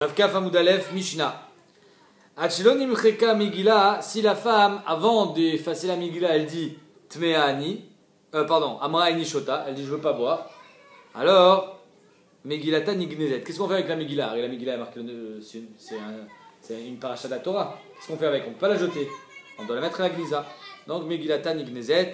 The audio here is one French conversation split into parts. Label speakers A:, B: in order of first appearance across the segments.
A: Kaf Amud Aleph Mishnah. Achelon imcheka Megillah, si la femme, avant d'effacer la Megillah, elle dit Tmeani, Amra Eni Shota, elle dit je veux pas boire, alors Megillata Nignezet. Qu'est-ce qu'on fait avec la Megillah? La Megillah est marquée, c'est une paracha de la Torah. Qu'est-ce qu'on fait avec? On ne peut pas la jeter, on doit la mettre à la Gnisa. Donc Megillata Nignezet,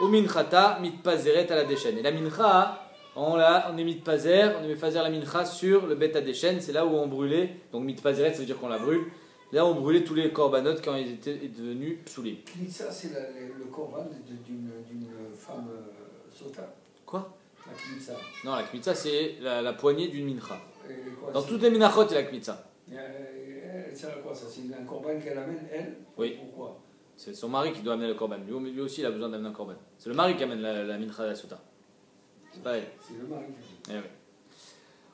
A: ou Minchata Mitpazeret à la déchaîne. Et la Mincha, on est mitpazer, on met fazer la mincha sur le bet adeshen, c'est là où on brûlait, donc mitpazeret ça veut dire qu'on la brûle, là on brûlait tous les korbanot quand ils étaient devenus psoulim.
B: Ça c'est le korban d'une femme sota.
A: Quoi?
B: La kmitza.
A: Non, la kmitza c'est la poignée d'une mincha. Dans
B: c'est...
A: toutes les minachot il y a la kmitza.
B: Elle sert à quoi ça? C'est un korban qu'elle amène elle?
A: Oui.
B: Pourquoi? C'est
A: son mari qui doit amener le korban, lui aussi il a besoin d'amener un korban. C'est le mari qui amène la mincha de la sota. C'est pas elle.
B: C'est le mari.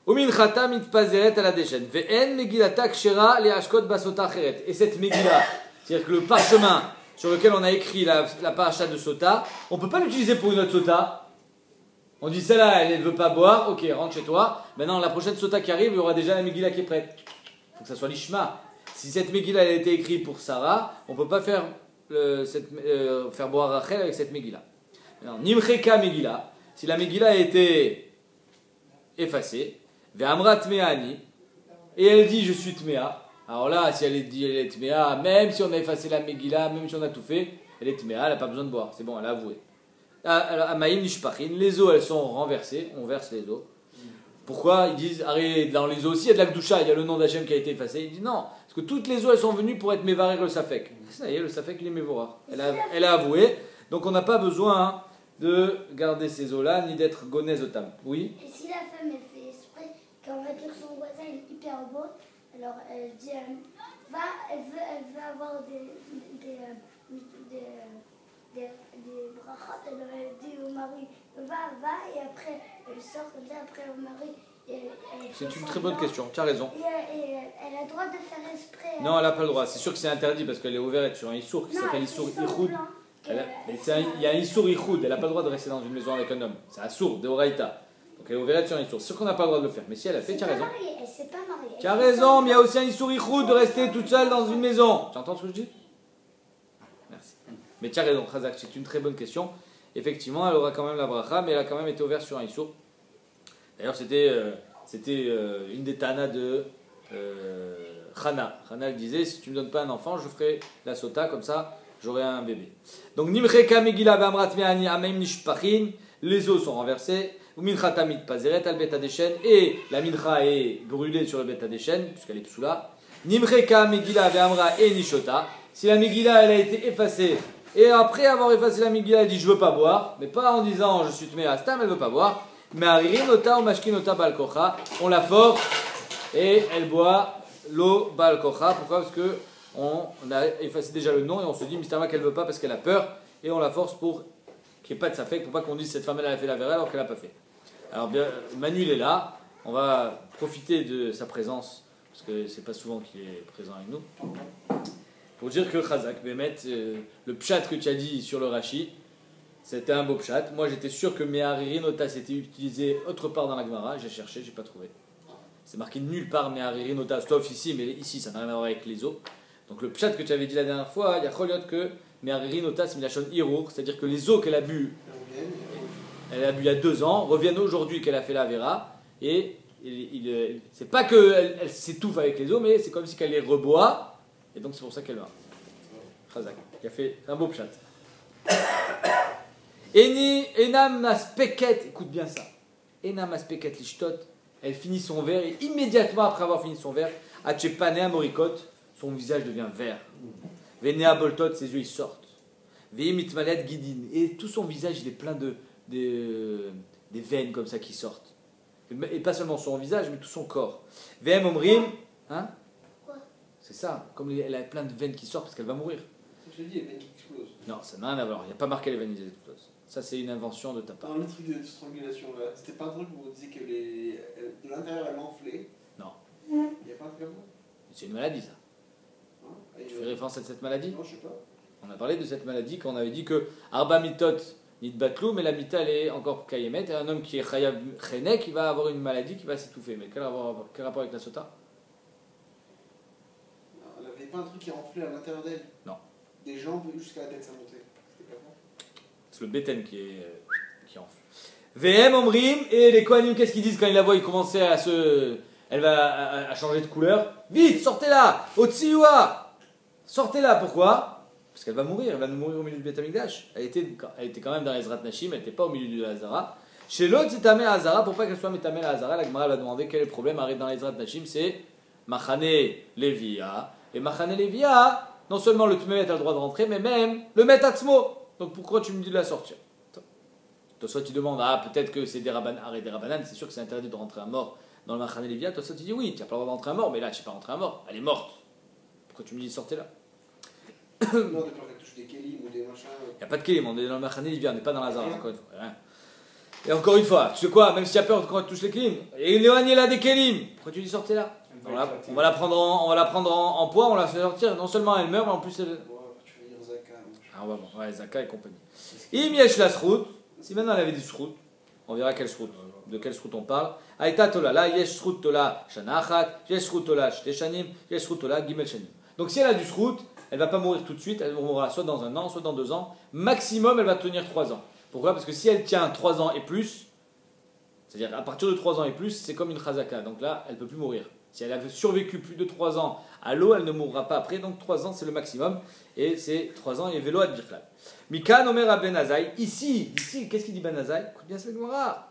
A: Uminchata mitpazeret à la déchaîne. Ve'en megillata kshera le ashkot basota acheret. Et cette megillah, c'est-à-dire que le parchemin sur lequel on a écrit la paracha de sota, on ne peut pas l'utiliser pour une autre sota. On dit celle-là, elle ne veut pas boire, ok, rentre chez toi. Maintenant, la prochaine sota qui arrive, il y aura déjà la megillah qui est prête. Il faut que ça soit l'ishma. Si cette megillah elle a été écrite pour Sarah, on ne peut pas faire boire Rachel avec cette megillah. Nimcheka megillah. Si la Megillah a été effacée, Ve'amra Tmeani, et elle dit je suis Tmea, alors là, si elle dit elle est Tmea, même si on a effacé la Megillah, même si on a tout fait, elle est Tmea, elle n'a pas besoin de boire, c'est bon, elle a avoué. Alors, Amaïm Nishpachin, les eaux elles sont renversées, on verse les eaux. Pourquoi? Ils disent, dans les eaux aussi, il y a de la Gdusha, il y a le nom d'Hachem qui a été effacé. Ils disent non, parce que toutes les eaux elles sont venues pour être Mevarer le Safek. Ça y est, le Safek il est Mevorar. Elle a avoué, donc on n'a pas besoin de garder ces eaux-là, ni d'être gonez otam. Oui?
C: Et si la femme, elle fait exprès, quand on va dire que son voisin est hyper beau, alors elle dit, elle veut avoir des brachot, alors elle dit au mari, va, et après elle sort comme ça, après au mari.
A: C'est une très bonne question, tu as raison.
C: Et elle a le droit de faire exprès.
A: Non, elle n'a pas le droit, c'est sûr que c'est interdit parce qu'elle est ouverte sur un issour qui s'appelle issour ichoud. Il y a un issour ichoud, elle n'a pas le droit de rester dans une maison avec un homme. C'est un sourd, de Horaïta. Donc elle est ouverte sur un issour. C'est sûr qu'on n'a pas le droit de le faire, mais si elle a fait, tu as raison.
C: Elle s'est pas mariée.
A: Tu as raison, mais il y a aussi un issour ichoud de rester toute seule dans une maison. Tu entends ce que je dis? Merci. Mais tu as raison, Khazak, c'est une très bonne question. Effectivement, elle aura quand même la bracha, mais elle a quand même été ouverte sur un issour. D'ailleurs, c'était une des tanas de Chana. Chana, elle disait, si tu ne me donnes pas un enfant, je ferai la sota, comme ça, j'aurai un bébé. Donc, Nimcheka Megillah V'amrat Me'ani Ameim Nishpachin, les eaux sont renversées, Uminchata Mitpazeret al Bet Adeshen, et la mincha est brûlée sur le Bet Adeshen, puisqu'elle est psoula. Nimcheka Megillah V'amra Eni Shota, si la Megillah elle a été effacée, et après avoir effacé la Megillah, elle dit je veux pas boire, mais pas en disant je suis Tmea Stam, elle veut pas boire. Mais Aririnota ou Mashkinota Balkocha, on la force et elle boit l'eau Balkocha. Pourquoi? Parce que on a effacé déjà le nom et on se dit Mystama qu'elle veut pas parce qu'elle a peur et on la force pour qu'il n'y ait pas de safek, pour pas qu'on dise cette femme elle a fait la verre alors qu'elle n'a pas fait. Alors bien, Manu il est là, on va profiter de sa présence parce que c'est pas souvent qu'il est présent avec nous pour dire que Khazak, Bémet, le pshat que tu as dit sur le Rashi, c'était un beau pshat. Moi j'étais sûr que Me'aririnota c'était utilisé autre part dans la Gemara, j'ai cherché, j'ai pas trouvé. C'est marqué nulle part Me'aririnota, sauf ici, mais ici ça n'a rien à voir avec les eaux. Donc le pshat que tu avais dit la dernière fois, il y a Choliot que Me'aririnota c'est Milachon Hirour, c'est-à-dire que les eaux qu'elle a bu il y a 2 ans, reviennent aujourd'hui qu'elle a fait la Vera, et c'est pas qu'elle s'étouffe avec les eaux, mais c'est comme si qu'elle les reboit, et donc c'est pour ça qu'elle va. Khazak, qui a fait un beau pshat. Enam aspeket, écoute bien ça. Enam aspeket lishtot, elle finit son verre et immédiatement après avoir fini son verre, Achepane Morikot, son visage devient vert. Venea boltot, ses yeux ils sortent. Ve'mitmalet gidin, et tout son visage il est plein des veines comme ça qui sortent. Et pas seulement son visage, mais tout son corps. Ve'em omrim, hein? C'est ça, comme elle a plein de veines qui sortent parce qu'elle va mourir.
B: Je dis, les veines qui explosent.
A: Non, ça n'a rien à voir, il n'y a pas marqué les veines qui explosent. Ça, c'est une invention de ta part.
D: Non, le truc de strangulation là, c'était pas un truc où on disait que de l'intérieur elle enflait?
A: Non.
D: Il n'y a pas un truc comme ça?
A: C'est une maladie, ça.
D: Hein?
A: Tu fais référence à cette maladie?
D: Non, je sais pas.
A: On a parlé de cette maladie quand on avait dit que Arba mitot nit batlou, mais la mita elle est encore kayemet. Et un homme qui est chayav chenek, il va avoir une maladie qui va s'étouffer. Mais quel rapport avec la sota?
D: avait pas un truc qui enflait à l'intérieur d'elle?
A: Non.
D: Des jambes jusqu'à la tête, ça montait. C'était pas bon.
A: C'est le béten qui enfle. VM Omrim, et les Kohanim, qu'est-ce qu'ils disent quand ils la voient? Ils commençaient à se. Elle va à changer de couleur. Vite, sortez-la! Otsiwa! Sortez-la, pourquoi? Parce qu'elle va mourir, elle va mourir au milieu du Beth Amikdash. Elle était quand même dans Ezrat Nashim, elle n'était pas au milieu de la Hazara. Chez l'autre, c'est Tamé Hazara, pour pas qu'elle soit Métamé la Hazara, la Gemara va demander quel est le problème. Arrive dans Ezrat Nashim, c'est Machane Levia. Et Machane Levia, non seulement le Tmemet a le droit de rentrer, mais même le Met Atzmo. Donc pourquoi tu me dis de la sortir? Toi, tu demandes, peut-être que c'est des Rabbanan, c'est sûr que c'est interdit de rentrer un mort dans le Machane Levia. Toi, tu dis oui, tu n'as pas le droit de rentrer un mort, mais là, tu n'es pas rentré un mort, elle est morte. Pourquoi tu me dis sortez-la?
D: Non, de peur qu'elle touche des kélim ou des machins.
A: Il n'y a pas de kélim, on est dans le Machane Levia, on n'est pas dans la Hazara, encore une fois. Rien. Et encore une fois, tu sais quoi, même si tu as peur quand tu touches les kélim, éloignez là des kélim. Pourquoi tu dis sortez-la? On va la prendre en poids, on la fait sortir. Non seulement elle meurt, mais en plus elle.
D: Ouais, tu veux dire Zaka.
A: Ah ouais, bon, ouais, Zaka et compagnie. Im yesh la srout. Si maintenant elle avait des srout, on verra quelle srout. De quelle srout on parle. Aïta tola la, yesh srout tola shana achat, yesh srout tola shte shanim, yesh srout tola gimel shanim. Donc si elle a du srout, elle va pas mourir tout de suite, elle mourra soit dans 1 an, soit dans 2 ans. Maximum, elle va tenir 3 ans. Pourquoi? Parce que si elle tient 3 ans et plus, c'est-à-dire à partir de 3 ans et plus, c'est comme une chazaka. Donc là, elle ne peut plus mourir. Si elle avait survécu plus de 3 ans à l'eau, elle ne mourra pas après. Donc 3 ans, c'est le maximum. Et c'est 3 ans et vélo à Birklal. Mikan Omer Ben Azaï. Ici, qu'est-ce qu'il dit Ben Azaï? Écoute bien cette Gemara.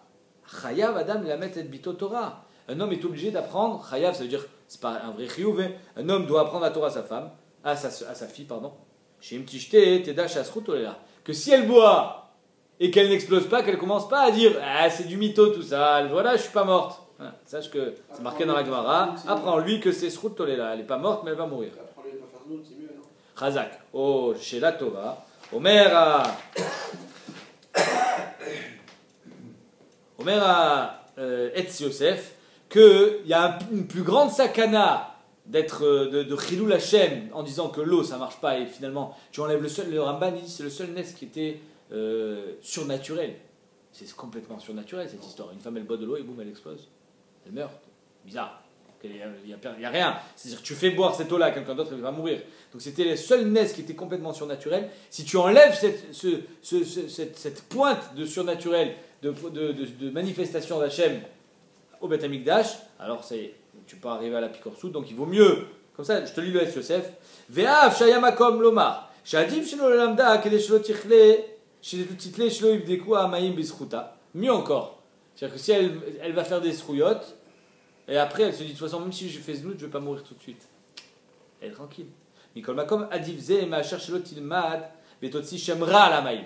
A: Chayav Adam la met et bito Torah. Un homme est obligé d'apprendre. Chayav, ça veut dire, c'est pas un vrai chiyuv. Un homme doit apprendre la Torah à sa femme, à sa fille, pardon. Shim tishte teda shasrut olela. Que si elle boit et qu'elle n'explose pas, qu'elle commence pas à dire c'est du mytho tout ça, voilà, je suis pas morte. Hein, sache que c'est marqué dans la Gemara. Apprends-lui que c'est srut tolela, elle est pas morte, mais elle va mourir.
D: Apprends-lui de pas faire d'autres, c'est mieux, non?
A: Chazak, oh, chez la Torah, Omer à Etz Yosef, qu'il y a une plus grande sakana d'être de Chilul Hashem en disant que l'eau ça marche pas et finalement tu enlèves le Ramban, il dit c'est le seul nes qui était surnaturel. C'est complètement surnaturel cette histoire. Une femme elle boit de l'eau et boum elle explose. Elle meurt. Bizarre. Il n'y a rien. C'est-à-dire que tu fais boire cette eau-là à quelqu'un d'autre, elle va mourir. Donc c'était le seul nes qui était complètement surnaturel. Si tu enlèves cette pointe de surnaturel, de manifestation d'Hachem au Beth Amikdash, alors tu peux arriver à la Pikorsout, donc il vaut mieux. Comme ça, je te lis le S. Yosef. Ve'av shayamakom lomar. Shadif shelo lamda kede shelo tichle shelo ibdeku ha'mayim bizchuta. Mieux encore. C'est-à-dire que si elle va faire des srouillottes, et après elle se dit de toute façon, même si je fais znout, je ne vais pas mourir tout de suite. Elle est tranquille. Mikol makom adif ze ma'asher shelo tilmad vetotzi shemra la mayim.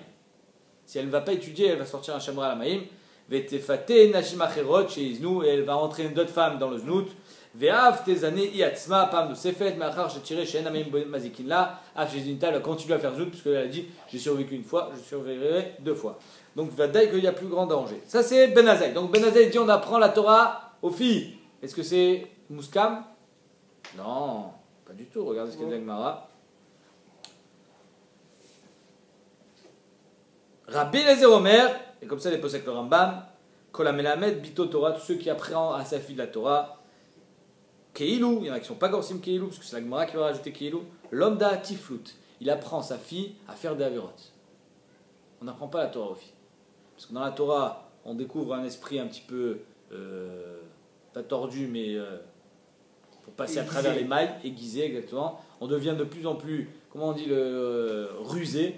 A: Si elle ne va pas étudier, elle va sortir un shemra la mayim. Vetefate nashim acherot sheiznu, et elle va entraîner d'autres femmes dans le znout. Ve'av tezane iatzma pam de sefet ma'achar shetireh she'en amayim mazikin la af shezinta, elle continue à faire znout puisqu'elle a dit j'ai survécu 1 fois, je survivrai 2 fois. Donc vadaï qu'il y a plus grand danger. Ça c'est Ben Azaï. Donc Ben Azaï dit on apprend la Torah aux filles. Est-ce que c'est Mouskam? Non, pas du tout. Regardez ce qu'il dit Gemara. Rabbi Eliezer Omer, et comme ça les possèques le Rambam, Kol Melamed Bito Torah, tous ceux qui apprennent à sa fille de la Torah, Keilou, il y en a qui ne sont pas Gorsim Keilou, parce que c'est la Gemara qui va rajouter Keilou, l'Omda Tiflut, il apprend sa fille à faire des Averot. On n'apprend pas la Torah aux filles. Parce que dans la Torah, on découvre un esprit un petit peu, pas tordu, mais pour passer à travers les mailles, aiguisé exactement. On devient de plus en plus, comment on dit, rusé.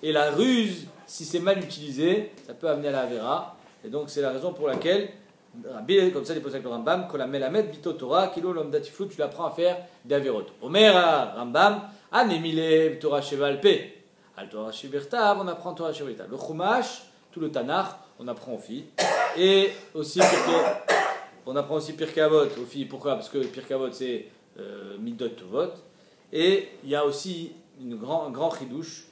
A: Et la ruse, si c'est mal utilisé, ça peut amener à la Avera. Et donc c'est la raison pour laquelle, comme ça les postes avec le Rambam, Kol Melamed Bito Torah, Kilo Lom Datiflut, tu l'apprends à faire des Averot. Omer Rambam, Anemile Torah Sheval Pe. Al Torah Shebertav, on apprend Torah Shebertav. Le Chumash, tout le Tanakh, on apprend aux filles. Et aussi, on apprend aussi Pirkei Avot aux filles. Pourquoi? Parce que Pirkei Avot c'est Midot Tovot. Et il y a aussi un grand chidouche,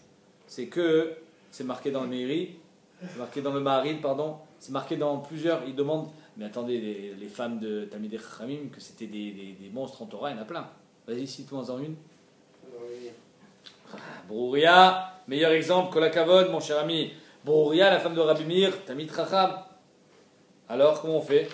A: c'est que c'est marqué dans le Meiri, c'est marqué dans le Maharid, pardon, c'est marqué dans plusieurs. Ils demandent, mais attendez, les femmes de Talmidei Chachamim, que c'était des monstres en Torah, il y en a plein. Vas-y, cite-moi en une. Brouria, meilleur exemple, Kolakavod, mon cher ami. Brouria, la femme de Rabbi Meir, Talmid Chacham. Alors, comment on fait?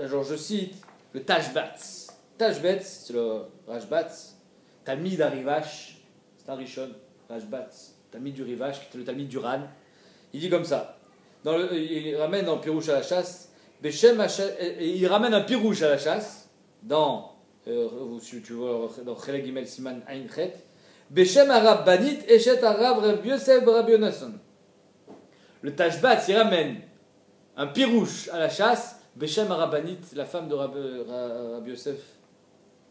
A: Alors, je cite le Tashbatz. Tashbatz, c'est le Rashbatz. Talmid à Rivash, c'est un Rishon, Rashbatz, Talmid du Rivash, qui était le Talmid du Ran. Il dit comme ça. Il ramène dans Pirouche à la chasse, il ramène un Pirouche à la chasse, dans, tu vois, dans Chelek Gimel Siman Ain Chet, Beshem Arab Banit, Eshet Arab Rav Yosef Rabbi Yonason. Le Tashbat, il ramène un Pirouche à la chasse, Beshem Arabanit, la femme de Rabbi Yosef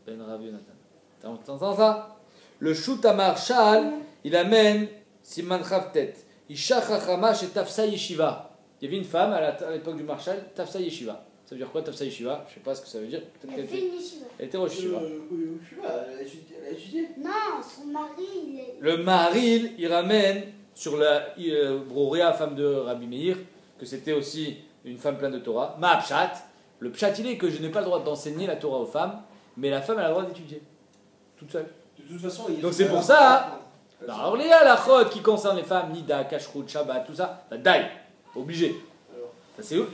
A: ben Rabbi Yonatan. T'entends ça? Le Shoutamar Sha'al, il amène Siman Chavtet. Isha Chachama chez Tafsa Yeshiva. Il y avait une femme à l'époque du Marshal, Tafsa Yeshiva. Ça veut dire quoi Tafsa Yeshiva? Je ne sais pas ce que ça veut dire.
C: Elle fait une yeshiva.
A: Elle était Rosh Yeshiva.
D: Elle a étudié.
C: Non, son mari, il est.
A: Le Maharil, il ramène sur la Broria, femme de Rabbi Meir, que c'était aussi une femme pleine de Torah. Ma'apshat. Le pshat, il est que je n'ai pas le droit d'enseigner la Torah aux femmes, mais la femme, elle a le droit d'étudier. Toute seule.
D: De toute façon,
A: donc c'est pour ça. Alors, il y a la chod qui concerne les femmes, Nida, Kashrut, Shabbat, tout ça, la daï, obligé.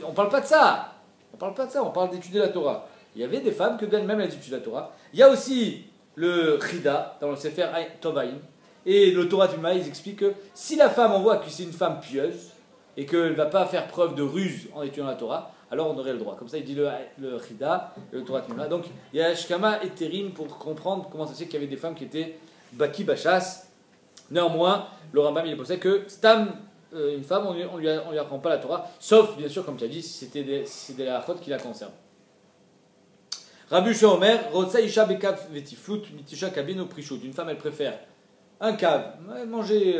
A: On parle pas de ça. On parle pas de ça, on parle d'étudier la Torah. Il y avait des femmes que d'elles-mêmes elles étudient la Torah. Il y a aussi le Chida, dans le Sefer Tovaïm, et le Torah Tuma, ils expliquent que si la femme, on voit que c'est une femme pieuse, et qu'elle ne va pas faire preuve de ruse en étudiant la Torah, alors on aurait le droit. Comme ça, il dit le Chida, le Torah Tuma. Donc, il y a Shkama et Terim pour comprendre comment ça se fait qu'il y avait des femmes qui étaient Baki Bachas. Néanmoins, le Rambam il pensait que Stam, une femme, on lui apprend pas la Torah, sauf bien sûr, comme tu as dit, si c'est des halachot qui la concernent. Rabbi Shua Omer, Rotsa Isha Bekav Vetiflut, Mitisha Kabino Prishut. Une femme, elle préfère un cave, manger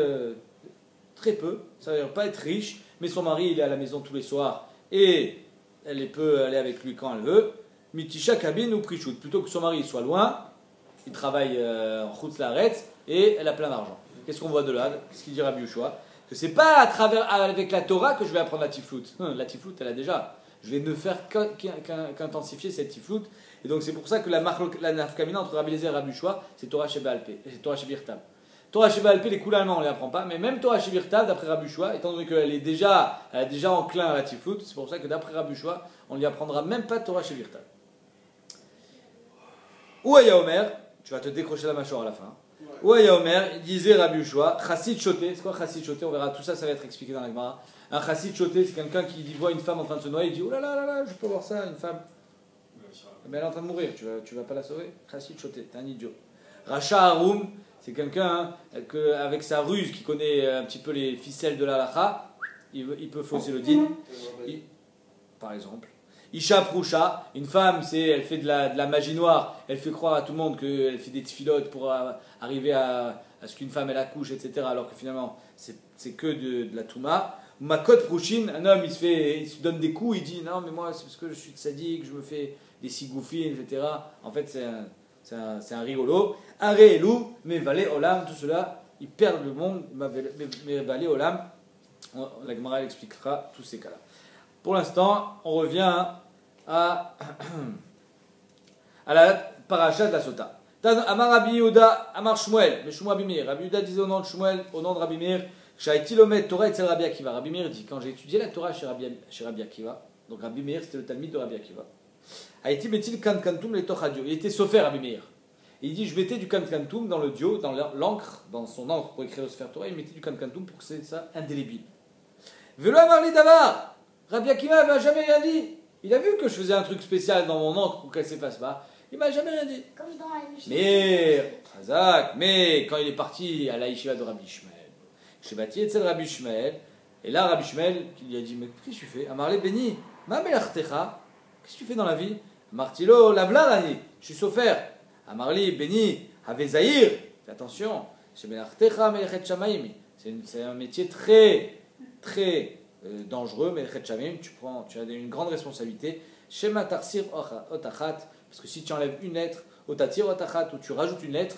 A: très peu, ça ne veut pas être riche, mais son mari il est à la maison tous les soirs et elle peut aller avec lui quand elle veut. Mitisha Kabino Prishut. Plutôt que son mari soit loin, il travaille en Chutz Laaretz et elle a plein d'argent. Qu'est-ce qu'on voit de là? Qu'est-ce qu'il dit Rabbi Yoshua? Que c'est pas avec la Torah que je vais apprendre la tiflout. La tiflout, elle a déjà. Je vais ne faire qu'intensifier cette tiflout. Et donc c'est pour ça que la nafkamina entre Rabbi Eliezer et Rabbi Yoshua, c'est Torah Sheba'al-Peh et c'est Torah Shebirtav. Torah Sheba'al-Peh, les coulées allemands, on ne les apprend pas. Mais même Torah Shebirtav, d'après Rabbi Yoshua, étant donné qu'elle est déjà enclin à la tiflout, c'est pour ça que d'après Rabbi Yoshua, on ne lui apprendra même pas Torah Shebirtav. Ou Aya Omer, tu vas te décrocher la mâchoire à la fin. Ou Aya Omer, il disait Rabbi Yoshua, Chassid Choté, c'est quoi Chassid Choté? On verra tout ça, ça va être expliqué dans la Gemara. Un Chassid Choté, c'est quelqu'un qui voit une femme en train de se noyer, il dit oh là là là là, je peux voir ça, une femme. Mais elle est en train de mourir, tu vas pas la sauver? Chassid Choté, t'es un idiot. Racha Haroum, c'est quelqu'un avec sa ruse qui connaît un petit peu les ficelles de la halakha, il peut fausser le din. Par exemple. Isha Proucha, une femme, elle fait de la magie noire, elle fait croire à tout le monde qu'elle fait des tfilotes pour arriver à ce qu'une femme elle accouche, etc. Alors que finalement, c'est que de la touma. Makot Prouchin, un homme il se donne des coups, il dit non, mais moi c'est parce que je suis sadique, je me fais des sigoufines, etc. En fait, c'est un rigolo. Are Elou, mais Valé Olam, tout cela, ils perdent le monde, mais Valé Olam, la Gemara expliquera tous ces cas-là. Pour l'instant, on revient à la paracha de la Sota. Amar Rabbi Yehuda, Amar Shmuel, mais Shmuel Rabbi Meir. Rabbi Yehuda disait au nom de Shmuel, au nom de Rabbi Meir, Shaïtilomet Torah et Rabbi Akiva. Rabbi Meir dit, quand j'ai étudié la Torah chez Rabbi Akiva, donc Rabbi Meir c'était le Talmid de Rabbi Akiva, Haïti metil kankantum le tochadio. Il était sofer Rabbi Meir. Il dit, je mettais du kankantum dans le dio, dans l'encre, dans son encre pour écrire le Sefer Torah, il mettait du kankantum pour que c'est ça indélébile. Velo Amar li davar. Rabbi Akiva m'a jamais rien dit. Il a vu que je faisais un truc spécial dans mon encre pour qu'elle s'efface pas. Il m'a jamais rien dit.
C: Comme dans la Mishnah.
A: Mais quand il est parti à la yeshiva de Rabbi Shmuel, chez Bati et de Rabbi Shmuel, et là Rabbi Shmuel, il lui a dit, mais qu'est-ce que tu fais? Amarle Beni, ma melartecha, qu'est-ce que tu fais dans la vie? Martilo, lavlarani, je suis sofer. Amarli Beni, Havezaïr, fais attention, chez melartecha melechet shamaim. C'est un métier très, très dangereux, mais tu as une grande responsabilité. Shema tarsir otachat, parce que si tu enlèves une lettre, otatir otachat, ou tu rajoutes une lettre,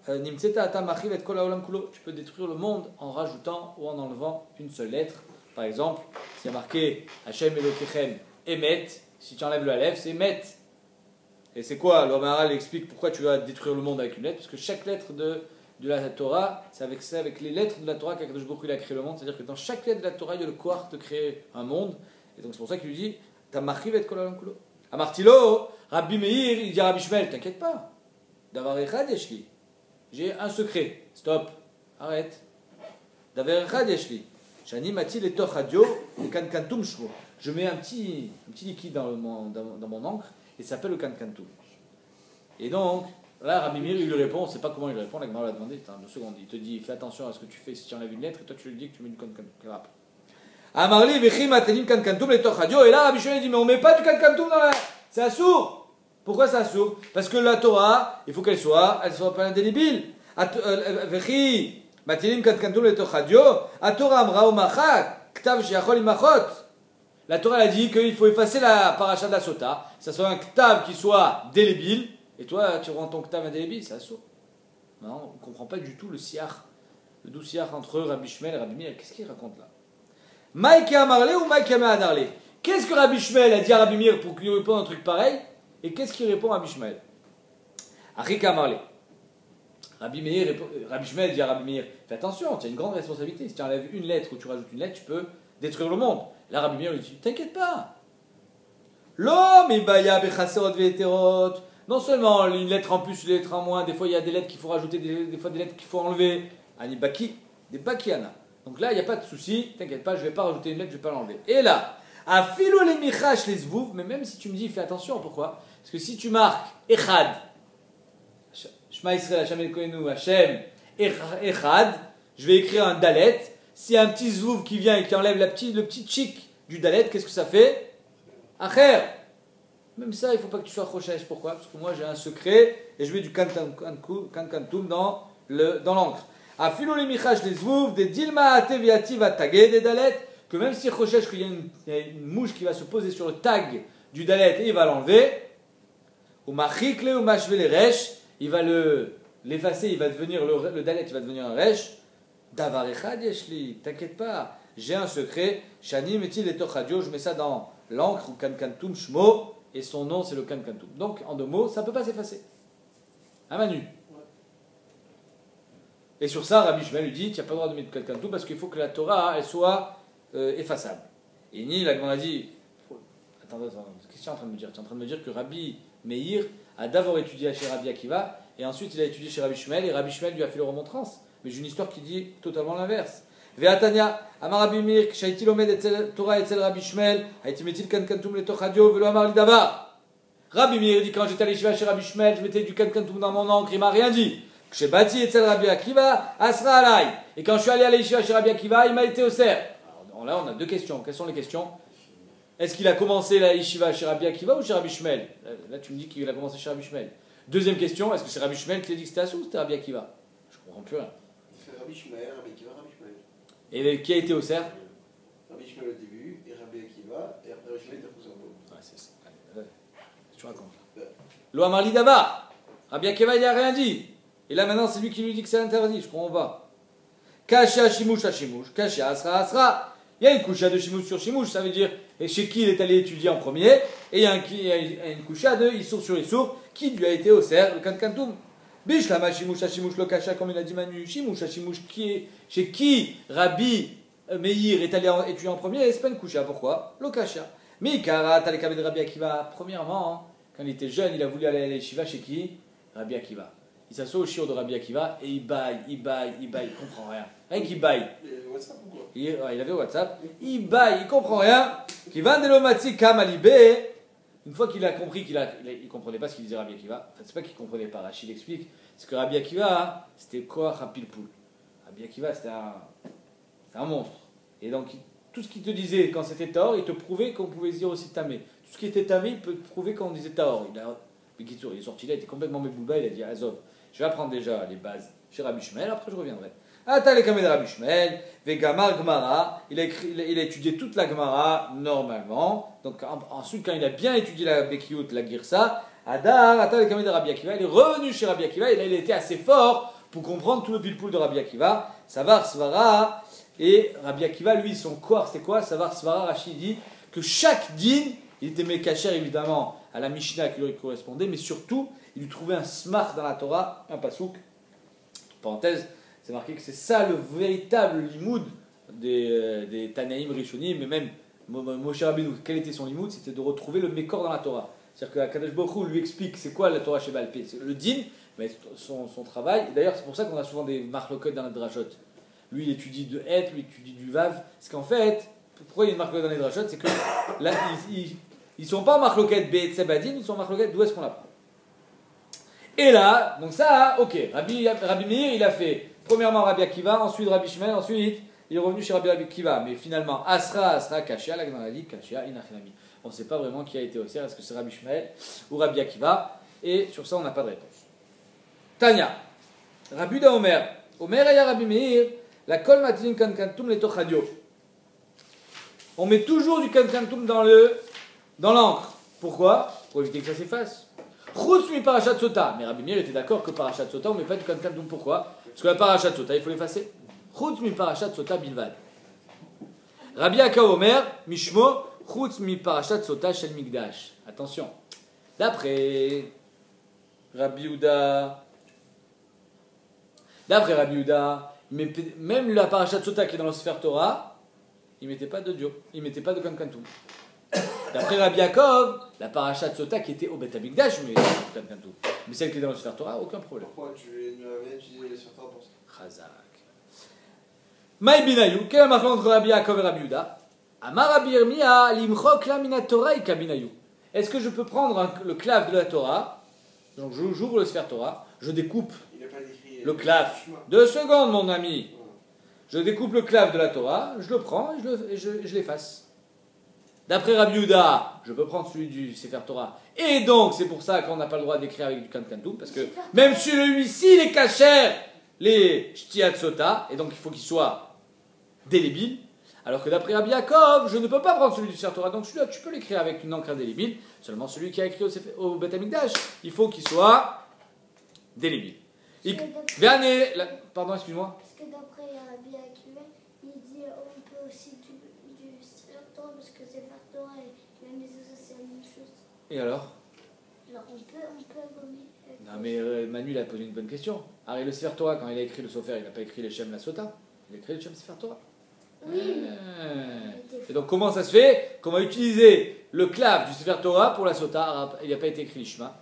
A: nimtseta ata machiv et kol haolam kulo, tu peux détruire le monde en rajoutant ou en enlevant une seule lettre. Par exemple, c'est marqué Hashem Elokechem Emet, si tu enlèves le alef, c'est Met. Et c'est quoi? Le Maharal explique pourquoi tu vas détruire le monde avec une lettre, parce que chaque lettre de la Torah, c'est avec les lettres de la Torah qu'Akadosh Baruch Hu a créé le monde. C'est-à-dire que dans chaque lettre de la Torah, il y a le koach de créer un monde. Et donc c'est pour ça qu'il lui dit Ta machiv et kol haolam kulo. Amartilo, Rabbi Meir, il dit à Rabbi Shmuel, t'inquiète pas. Davar echad yeshli. J'ai un secret. Stop. Arrête. Davar echad yeshli. Shani mati le tochadio le kankantum shmo. Je mets un petit liquide dans mon encre et ça s'appelle le kankantum. Et donc, là, Rabbi Meir, il lui répond, on ne sait pas comment il lui répond, la Gemara l'a demandé, attends 2 secondes, il te dit, fais attention à ce que tu fais si tu enlèves une lettre, et toi tu lui dis que tu mets du kankantum. Amarli vechim atenim kankantum le tochadio, et là, Rabbi Shmuel dit, mais on ne met pas du kankantum dans la... C'est assourd. Pourquoi c'est assourd? Parce que la Torah, il faut qu'elle soit pas indélébile. Vechi atenim kankantum le tochadio, a Torah amra umachak, ktav shiachol imachot. La Torah a dit qu'il faut effacer la paracha de la sota, que ça soit un ktav qui soit délébile, et toi tu rends ton ktav indélébile, c'est assourd. Non, on ne comprend pas du tout le siach, le doux siach entre Rabbi Shmuel et Rabbi Meir. Qu'est-ce qu'il raconte là? Maïke Amarle ou Maïke Adarle? Qu'est-ce que Rabbi Shmuel a dit à Rabbi Meir pour qu'il lui réponde un truc pareil? Et qu'est-ce qu'il répond à Rabbi Shmuel? Achik Amarle. Rabbi Shmuel dit à Rabbi Meir, fais attention, tu as une grande responsabilité. Si tu enlèves une lettre ou tu rajoutes une lettre, tu peux détruire le monde. Là, Rabbi Meir lui dit, t'inquiète pas. L'homme est baya bechaserot ve'eterot. Non seulement une lettre en plus, une lettre en moins, des fois il y a des lettres qu'il faut rajouter, des fois des lettres qu'il faut enlever. Anibaki, des bakiana. Donc là, il n'y a pas de souci, t'inquiète pas, je ne vais pas rajouter une lettre, je ne vais pas l'enlever. Et là, à filo les michash les zvouv, mais même si tu me dis, fais attention, pourquoi? Parce que si tu marques echad, Shema Yisrael Hashem Elokeinu Hashem echad, je vais écrire un dalet. S'il y a un petit zvouv qui vient et qui enlève le petit chic du dalet, qu'est-ce que ça fait? Acher. Même ça, il ne faut pas que tu sois rochesh. Pourquoi? Parce que moi j'ai un secret et je mets du kankantum dans l'encre. Afilo les michash des zvouv, des dilma ateviati va taguer des dalet, que même si rochesh qu'il y a une mouche qui va se poser sur le tag du dalet et il va l'enlever, ou machikle ou machvele resh, il va l'effacer, il va devenir le dalet, il va devenir un resh. Davar echad yeshli, t'inquiète pas, j'ai un secret. Shani metil et tochadio, je mets ça dans l'encre ou kankantum shmo, et son nom c'est le kankantum. Donc en 2 mots, ça ne peut pas s'effacer. À Manu. Ouais. Et sur ça, Rabbi Shmuel lui dit, tu n'as pas le droit de mettre kankantum parce qu'il faut que la Torah elle soit effaçable. Et ni la Gemara dit, attends, qu'est-ce que tu es en train de me dire? Tu es en train de me dire que Rabbi Meir a d'abord étudié chez Rabbi Akiva, et ensuite il a étudié chez Rabbi Shmuel, et Rabbi Shmuel lui a fait le remontrance. Mais j'ai une histoire qui dit totalement l'inverse. Ve'atanya, Amar Rabbi Meir, Shaiti lomed etzel Torah etzel Rabbi Shmuel, haiti metil kankantum le tochadio, velo amar li davar. Rabbi Meir dit quand j'étais allé chez Rabbi Shmuel, je mettais du kankantum dans mon encre, il m'a rien dit. Chez Bati etzel Rabbi Akiva, asra alay. Et quand je suis allé à l'Yeshiva chez Rabbi Akiva, il m'a été au cerf. Alors là, on a 2 questions. Quelles sont les questions? Est-ce qu'il a commencé la Yeshiva chez Rabbi Akiva ou chez Rabbi Shmuel? Là, tu me dis qu'il a commencé chez Rabbi Shmuel. Deuxième question, est-ce que c'est Rabbi Shmuel qui a dit que c'était Assou ou c'était Rabbi Akiva? Je comprends plus rien.
D: Rabbi Shmuel, Rabbi Akiva, Rabbi Shmuel.
A: Et qui a été au cerf?
D: Rabbi Shmuel au début, et Rabbi Akiva, et après Rabbi Shmuel était au cerf.
A: Ouais, c'est ça. Tu racontes. Lo amar li davar. Rabbi Akiva, il n'a rien dit. Et là, maintenant, c'est lui qui lui dit que c'est interdit. Je comprends pas. Kasha shimush à shimush. Kasha asra asra. Il y a une coucha de shimush sur shimush. Ça veut dire chez qui il est allé étudier en premier. Et il y a une coucha de issour sur issour qui lui a été au cerf, le kankantum. Bishlama shimush hashimush lo kasha, comme il a dit Manu, shimush hashimush chez qui Rabbi Meir est allé étudier en premier, c'est pas une kusha. Pourquoi? Lo kasha. Mikara talekabe de Rabbi Akiva. Premièrement, quand il était jeune, il a voulu aller à l'Yeshiva chez qui? Rabbi Akiva. Il s'assoit au shiur de Rabbi Akiva et il baille, il comprend rien. Rien qu'il baille.
D: Il avait WhatsApp ou quoi?
A: Il avait WhatsApp. Il baille, il comprend rien. Qui va de l'omatzi kamalibé. Une fois qu'il a compris qu'il ne comprenait pas ce qu'il disait Rabbi Akiva, enfin, c'est pas qu'il ne comprenait pas, Rachid explique, c'est que Rabbi Akiva, c'était quoi Rapil Poul? Rabbi Akiva, c'était un monstre. Et donc, tout ce qu'il te disait quand c'était Tahor, il te prouvait qu'on pouvait se dire aussi Tamé. Tout ce qui était Tamé, il peut te prouver quand on disait Tahor. Il est sorti là, il était complètement mébouba, il a dit Azov, je vais apprendre déjà les bases chez Rabbi Shmuel, après je reviendrai. Ata kamé de Rabbi Shmuel, Vegamar Gemara, il a étudié toute la Gemara normalement. Donc ensuite, quand il a bien étudié la Bekiout, la Girsa, Adar, Ata kamé de Rabbi Akiva, il est revenu chez Rabbi Akiva, et là il était assez fort pour comprendre tout le pilpoul de Rabbi Akiva, Savar Svara, et Rabbi Akiva, lui, son corps, c'était quoi? Savar Svara, Rachid dit que chaque din, il était mékacher évidemment à la Mishnah qui lui correspondait, mais surtout, il lui trouvait un smart dans la Torah, un pasouk, parenthèse, c'est marqué que c'est ça le véritable limoud des Tanaïm Rishonim, mais même Moshe Rabbeinu, quel était son limoud? C'était de retrouver le mécor dans la Torah. C'est-à-dire que Kadosh Baruch Hu lui explique c'est quoi la Torah chez Baal Pé. Le din, mais son travail. D'ailleurs, c'est pour ça qu'on a souvent des marloquettes dans la drachot. Lui, il étudie de Het, lui, il étudie du Vav. Parce qu'en fait, pourquoi il y a une marloquette dans les drachot, c'est que là, ils sont pas en marloquette Bet Sebadin, ils sont en marloquette d'où est-ce qu'on l'apprend. Et là, donc ça, ok, Rabbi Meir, il a fait premièrement Rabbi Akiva, ensuite Rabbi Shmuel, ensuite il est revenu chez Rabbi Akiva. Mais finalement, Asra, Kashia, la Gemara dit Kashia, Inachinami. On ne sait pas vraiment qui a été au cerf, est-ce que c'est Rabbi Shmuel ou Rabbi Akiva, et sur ça on n'a pas de réponse. Tanya, Rabbi da Omer, Omer aya Rabbi Meir, la kol matin kankantum le tochadio. On met toujours du kankantum dans l'encre. Pourquoi? Pour éviter que ça s'efface. Chutz mi parashat sota. Mais Rabbi Meir était d'accord que parashat sota on ne met pas du kankantum. Pourquoi? Parce que la parashat sota il faut l'effacer. Chutz mi parashat sota bilvad. Rabbi Aka Omer, Mishmo, Chutz mi parashat sota shel migdash. Attention. D'après Rabbi Yehuda, même la parashat sota qui est dans le Sefer Torah, il ne mettait pas de dio, il ne mettait pas de kankantum. D'après Rabbi Yaakov, la parashat sota qui était au Bet Hamikdash, mais kankantum. Mais celle qui est dans le Sefer Torah, aucun problème.
D: Pourquoi tu avais utilisé le Sefer Torah pour ça?
A: Chazak. Maï binayu, quelle est la marque entre Rabbi Yaakov et Rabbi Yehuda? Amar Rabbi Yirmiyah, limchok la mina Torah ika binayu. Est-ce que je peux prendre le clave de la Torah? Donc j'ouvre le Sefer Torah, je découpe le clave. 2 secondes, mon ami. Je découpe le clave de la Torah, je le prends et je l'efface. D'après Rabbi Yehuda, je peux prendre celui du Sefer Torah. Et donc, c'est pour ça qu'on n'a pas le droit d'écrire avec du kankantum, parce que même celui-ci, il est kasher, les shtiat sota, et donc il faut qu'il soit délébile. Alors que d'après Rabbi Yaakov, je ne peux pas prendre celui du Sefer Torah, donc celui-là, tu peux l'écrire avec une encre indélébile. Seulement celui qui a écrit au Bet Hamikdash, il faut qu'il soit délébile. Pardon, excuse-moi.
C: Parce que d'après Rabbi Akiva, il dit on peut aussi du Sefer Torah parce que Sefer Torah et la maison c'est la même chose.
A: Et alors?
C: Alors on peut remettre.
A: Non mais Manu il a posé une bonne question. Alors le Sefer Torah, quand il a écrit le Sofer, il n'a pas écrit le Shem la Sota, il a écrit le Shem Sefer Torah.
C: Oui.
A: Et donc comment ça se fait qu'on va utiliser le clave du Sefer Torah pour la Sota? Il n'a pas été écrit l'Ishma.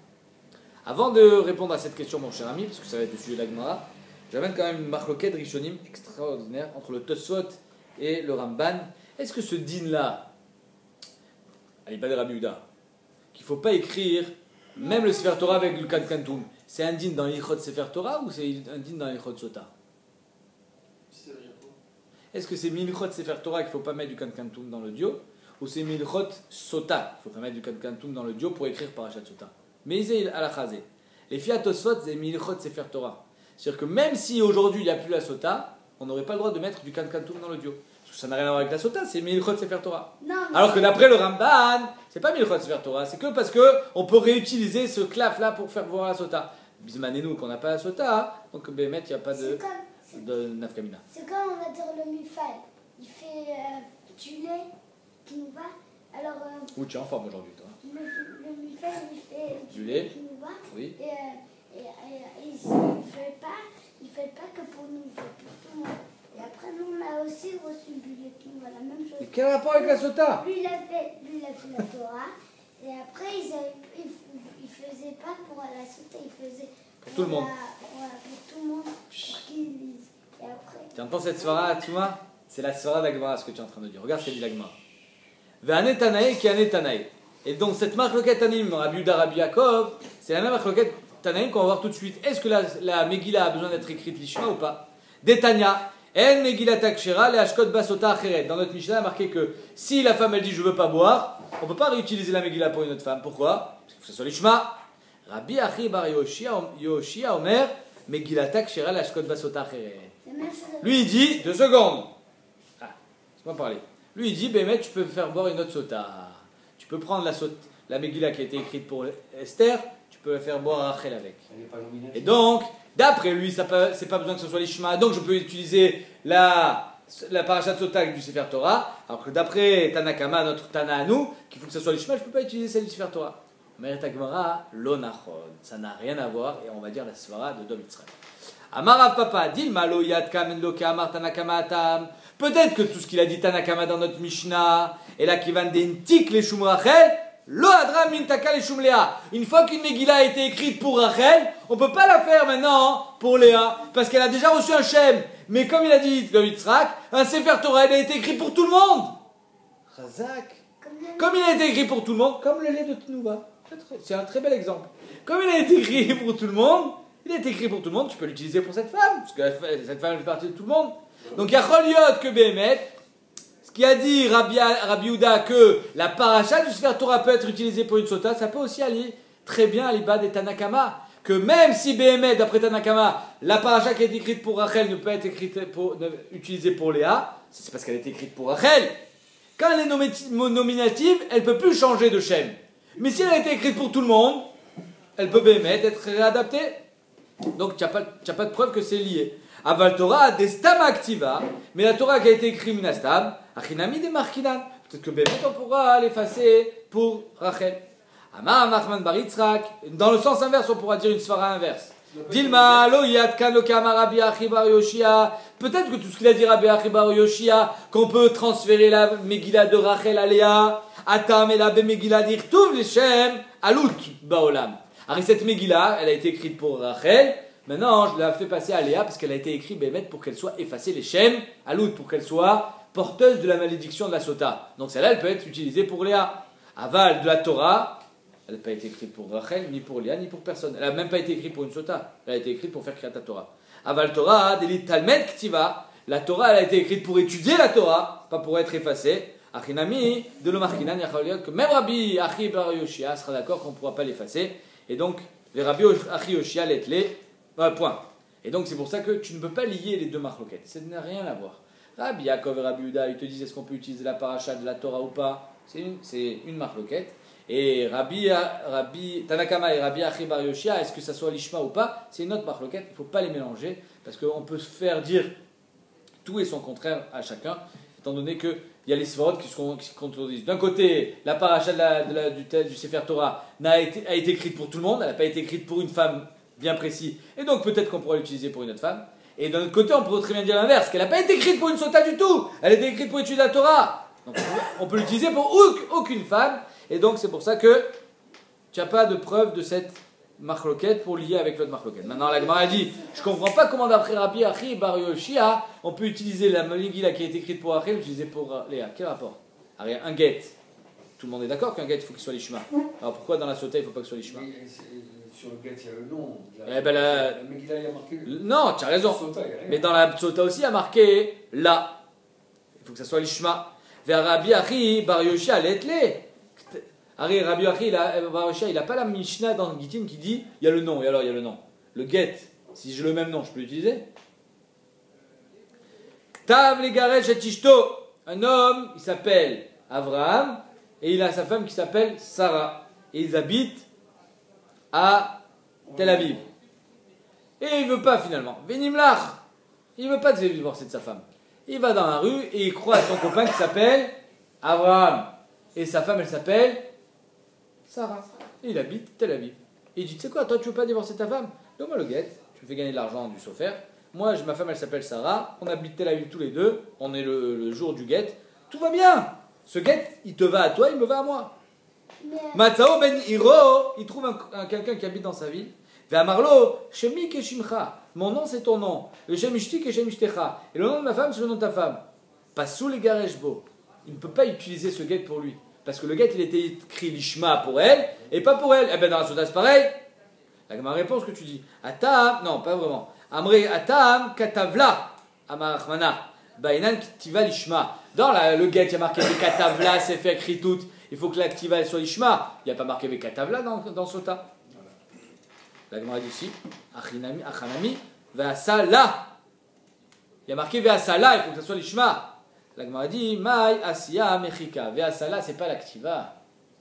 A: Avant de répondre à cette question, mon cher ami, parce que ça va être le sujet de la Gemara, j'amène quand même une marloquette rishonim extraordinaire entre le Tosfot et le Ramban. Est-ce que ce din-là, elle n'est pas de Rabbi Yehuda, qu'il ne faut pas écrire même le Sefer Torah avec le kankantum, c'est un din dans l'Ichot Sefer Torah ou c'est un din dans l'Ichot Sota? Est-ce que c'est Milchot Sefer Torah qu'il ne faut pas mettre du kankantum dans le dio, ou c'est Milchot Sota qu'il ne faut pas mettre du kankantum dans le dio pour écrire Parashat Sota? Mais il a la chazé. Les fiat Tosfot, c'est Milchot Sefer Torah. C'est-à-dire que même si aujourd'hui il n'y a plus la Sota, on n'aurait pas le droit de mettre du kankantum dans le dio. Parce que ça n'a rien à voir avec la Sota, c'est Milchot Sefer Torah. Alors que d'après le Ramban, c'est pas Milchot Sefer Torah, c'est que parce qu'on peut réutiliser ce claf là pour faire voir la Sota. Bismanenu qu'on n'a pas la Sota, donc Bémet, il n'y a pas de nafkamina.
C: C'est comme on va dire le mifal. Il fait du lait qui nous va. Alors.
A: Ouh, tu es en forme aujourd'hui, toi.
C: Le mifal, il fait
A: du lait
C: qui nous va.
A: Oui.
C: Et il ne fait pas que pour nous, il fait pour tout le monde. Et après, nous, on a aussi reçu du lait qui nous va, la même chose.
A: Et quel rapport avec la Sota?
C: Lui, il a fait la Torah. Et après, il faisait pas pour la Sota, il faisait
A: pour tout le monde.
C: Pour tout le monde, pour qu'ils lisent. Et après.
A: Tu entends cette svara, tu vois? C'est la svara d'Agmara, ce que tu es en train de dire. Regarde ce qu'elle dit l'Agmara. Ve'anetanae qui anetanae. Et donc cette marloquette Tanim, Rabbi Yehuda, Rabbi Yaakov, c'est la même marloquette Tanaim qu'on va voir tout de suite. Est-ce que la Megillah a besoin d'être écrite l'Ishma ou pas? Detania, en Megillah takshera le ashkot basota acheret. Dans notre Mishnah, il a marqué que si la femme elle dit je veux pas boire, on ne peut pas réutiliser la Megillah pour une autre femme. Pourquoi? Parce qu'il faut que ce soit l'Ishma. Rabbi Achi bar Yoshia Omer, Megillah takshera le ashkot basota acheret. Lui il dit, 2 secondes. Ah, laisse-moi parler. Lui il dit, Bémet, tu peux faire boire une autre sota. Tu peux prendre la Megillah qui a été écrite pour Esther, tu peux la faire boire à Rachel avec. Et donc, d'après lui, c'est pas besoin que ce soit l'Ishma, donc je peux utiliser la parashat sota du Sefer Torah, alors que d'après Tanakama, notre Tana à nous, qu'il faut que ce soit l'Ishma, je ne peux pas utiliser celle du Sefer Torah. Mais Tagmara, l'onachon, ça n'a rien à voir, et on va dire la svara de Dom Yitzhak. Amarav Papa, Dilma lo yad kamen lo kamar Tanakama atam. Peut-être que tout ce qu'il a dit Tanakama dans notre Mishnah, et là qui va d'intik les shumrachel, Lo Adra min Taka Leshum Léa. Une fois qu'une Megillah a été écrite pour Rachel, on ne peut pas la faire maintenant pour Léa, parce qu'elle a déjà reçu un Shem. Mais comme il a dit le Yitzhak, un Sefer Torah, il a été écrit pour tout le monde. Razak. Comme il a été écrit pour tout le monde, comme le lait de Tnouva. C'est un très bel exemple. Comme il a été écrit pour tout le monde, il a été écrit pour tout le monde, tu peux l'utiliser pour cette femme, parce que cette femme fait partie de tout le monde. Donc il y a Choliot que Béhémet, ce qui a dit Rabbi Houda que la paracha du Sefer Torah peut être utilisée pour une sota, ça peut aussi aller très bien à l'ibad des Tanakama. Que même si Béhémet, d'après Tanakama, la paracha qui est écrite pour Rachel ne peut être utilisée pour Léa, c'est parce qu'elle est écrite pour Rachel. Quand elle est nominative, elle ne peut plus changer de Shem. Mais si elle a été écrite pour tout le monde, elle peut Béhémet être réadaptée. Donc tu n'as pas de preuve que c'est lié. Aval Torah des Stam Activa, mais la Torah qui a été écrite Minastam, Achinami de Markinan. Peut-être que Béhémet on pourra l'effacer pour Rachel. Amar Nachman bar Yitzhak, dans le sens inverse, on pourra dire une svara inverse. Dilma lo yad kan lo kama Rabbi Achi bar Yoshia. Peut-être que tout ce qu'il a dit Rabbi Achi bar Yoshia, qu'on peut transférer la Megillah de Rachel à Léa, Atam et la Megillah d'Irtuv l'Shem, Alut baolam. Alors cette Megillah, elle a été écrite pour Rachel. Maintenant, je la fais passer à Léa parce qu'elle a été écrite pour qu'elle soit effacée les Shem, Alut, pour qu'elle soit porteuse de la malédiction de la Sota. Donc celle-là, elle peut être utilisée pour Léa. Aval de la Torah. Elle n'a pas été écrite pour Rachel, ni pour Léa, ni pour personne. Elle n'a même pas été écrite pour une sota. Elle a été écrite pour faire Kriyat Torah. Aval Torah, Delit Talmed Ktiva. La Torah, elle a été écrite pour étudier la Torah, pas pour être effacée. Achinami, de l'Omarkinan, Yachaliot, que même Rabbi Achi bar Yoshia sera d'accord qu'on ne pourra pas l'effacer. Et donc, les Rabbi Achi Yoshia l'etlet, point. Et donc, c'est pour ça que tu ne peux pas lier les deux marloquettes. Ça n'a rien à voir. Rabbi Yaakov et Rabbi Uda, ils te disent est-ce qu'on peut utiliser la paracha de la Torah ou pas. C'est une marloquette. Et Rabbi Tanakama et Rabbi Achi bar Yoshia, est-ce que ça soit l'ishma ou pas, c'est une autre marloquette, il ne faut pas les mélanger, parce qu'on peut se faire dire tout et son contraire à chacun, étant donné qu'il y a les svorot qui se contredisent. D'un côté, la paracha du Sefer Torah a été écrite pour tout le monde, elle n'a pas été écrite pour une femme bien précise, et donc peut-être qu'on pourrait l'utiliser pour une autre femme. Et d'un autre côté, on pourrait très bien dire l'inverse, qu'elle n'a pas été écrite pour une sota du tout, elle a été écrite pour étudier la Torah. Donc on peut l'utiliser pour aucune femme. Et donc c'est pour ça que tu n'as pas de preuve de cette marloquette pour lier avec l'autre marloquette. Maintenant la Gemara a dit, je ne comprends pas comment d'après Rabbi Achi bar Yoshia, on peut utiliser la Megillah qui a été écrite pour Rachel, l'utiliser pour Léa. Quel rapport? Alors, un get, tout le monde est d'accord qu'un get il faut qu'il soit l'ishma. Alors pourquoi dans la sota il ne faut pas que ce soit l'ishma?
B: Sur le get il y a le nom.
A: La
B: Megillah il y a marqué.
A: Non, tu as raison. Mais dans la sota aussi il y a marqué là. Il faut que ça soit l'ishma. Vers Rabbi Achi bar Yoshia l'etlé. Rabbi Achi, il n'a pas la Mishnah dans le Gittin qui dit il y a le nom, et alors il y a le nom. Le get, si j'ai le même nom, je peux l'utiliser. Tav legaresh et tishto. Un homme, il s'appelle Avraham, et il a sa femme qui s'appelle Sarah. Et ils habitent à Tel Aviv. Et il ne veut pas finalement. Venimlach. Il ne veut pas divorcer de sa femme. Il va dans la rue et il croit à son copain qui s'appelle Avraham. Et sa femme, elle s'appelle Sarah. Et il habite Tel Aviv. Et il dit, tu sais quoi, toi tu veux pas divorcer ta femme? Donne-moi le guet, tu me fais gagner de l'argent du sofer. Moi, ma femme, elle s'appelle Sarah. On habite Tel Aviv tous les deux. On est le jour du guet. Tout va bien. Ce guet, il te va à toi, il me va à moi. Matzao ben Hiro, il trouve quelqu'un qui habite dans sa ville. Ve'amarlo, Shemi keshimcha. Mon nom, c'est ton nom. Le Shemishti keshemichtecha. Et le nom de ma femme, c'est le nom de ta femme. Pasou les gareshbo. Il ne peut pas utiliser ce guet pour lui. Parce que le guet, il était écrit l'ishma pour elle, et pas pour elle. Eh bien, dans la sota, c'est pareil. Ma réponse que tu dis. Atam, non, pas vraiment. Amre, atam, katavla, amarachmana. Bainan, ktiva l'ishma. Dans le guet, il y a marqué katavla, c'est fait écrit tout. Il faut que l'activa soit l'ishma. Il n'y a pas marqué katavla dans sota. La Gemara dit ici, achanami, ve'asala. Il y a marqué ve'asala, il faut que ça soit l'ishma. La Gemara dit, Maï Asiya Mechika. Ve'asala, c'est pas l'activa,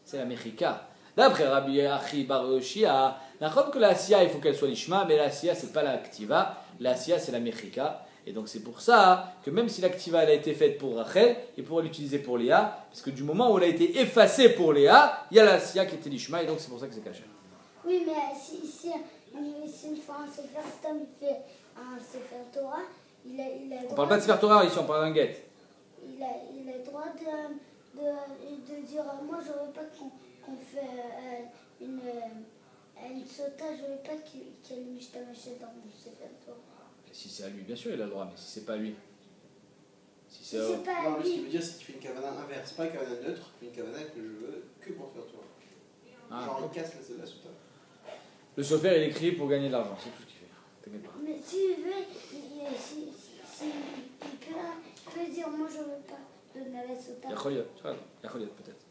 A: c'est la Mechika. D'après Rabbi Achi bar Yoshia, n'importe que la Asiya, il faut qu'elle soit l'ishma, mais la Asiya, c'est pas l'activa, la Asiya, c'est la Mechika. Et donc c'est pour ça que même si l'activa elle a été faite pour Rachel, il pourra l'utiliser pour Léa, parce que du moment où elle a été effacée pour Léa, il y a la Asiya qui était l'ishma, et donc c'est pour ça que c'est caché.
C: Oui, mais si une fois un Sefer Stam fait un Sefer Torah, il a
A: on parle pas de Sefer Torah ici, on parle d'un guet.
C: Il a le droit de dire moi je veux pas qu'on qu'on fait une sota, je veux pas qu'il y ait le Mishtamaché dans le Sefer Torah.
A: Si c'est à lui, bien sûr, il a le droit, mais si c'est pas à lui. Si
C: Si
A: c'est
C: c'est pas
D: Non,
C: à
D: mais ce qu'il
C: lui,
D: veut dire, c'est qu'il fait une cavana inverse. C'est pas une cavana neutre, il fait une cavana que je veux que pour faire toi.
A: Ah.
D: Genre, il casse la souta.
A: Le chauffeur, il écrit pour gagner de l'argent, c'est tout ce qu'il fait. T'inquiète pas.
C: mais s'il veut, il peut dire moi je veux pas donner la sota.
A: Yacholiot, peut-être.